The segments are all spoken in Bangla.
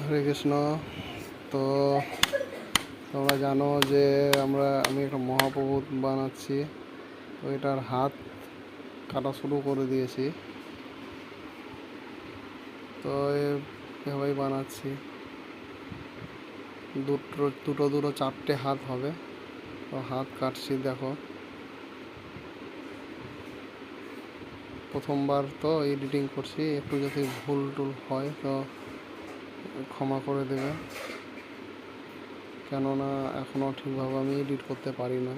হরে কৃষ্ণ। তো তোমরা জানো যে আমি একটা মহাপ্রভুত বানাচ্ছি। তো এটার হাত কাটা শুরু করে দিয়েছি। তো এভাবেই বানাচ্ছি। দুটো চারটে হাত হবে। তো হাত কাটছি, দেখো। প্রথমবার তো এডিটিং করছি, একটু যদি ভুল টুল হয় তো ক্ষমা করে দেবে, কেননা এখনও ঠিকভাবে আমি এডিট করতে পারি না।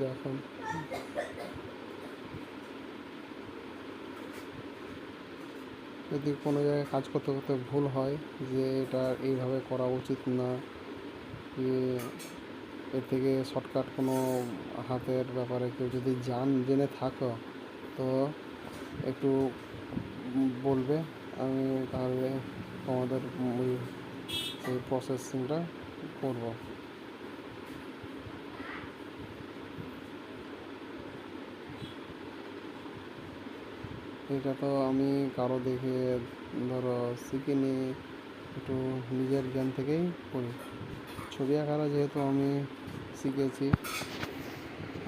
দেখো, যদি কোনো জায়গায় কাজ করতে করতে ভুল হয় যে এটা এইভাবে করা উচিত না, এর থেকে শর্টকাট কোনো হাতের ব্যাপারে কেউ যদি জেনে থাকো তো একটু বলবে, আমি তাহলে তোমাদের এই প্রসেসিংটা করব। এটা তো আমি কারো দেখে ধরো শিখিনি, একটু নিজের জ্ঞান থেকেই করি। ছবি আঁকাটা যেহেতু আমি শিখেছি,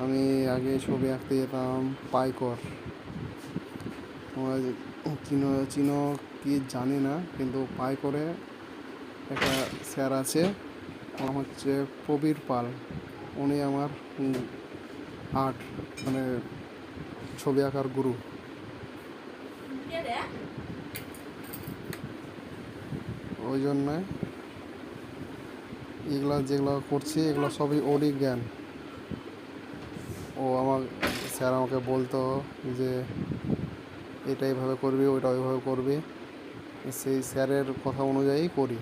আমি আগে ছবি আঁকতে যেতাম পাইকর। তোমরা চিনো কি জানি না, কিন্তু পাইকরে একটা স্যার আছে, নাম হচ্ছে প্রবীর পাল। উনি আমার আর্ট মানে ছবি আঁকার গুরু। ওই জন্যে যেগুলো করছি এগুলো সবই ওরই জ্ঞান। স্যার আমাকে বলতো যে এটা এইভাবে করবি, ওইটা ওইভাবে করবি, সেই স্যারের কথা অনুযায়ী করি।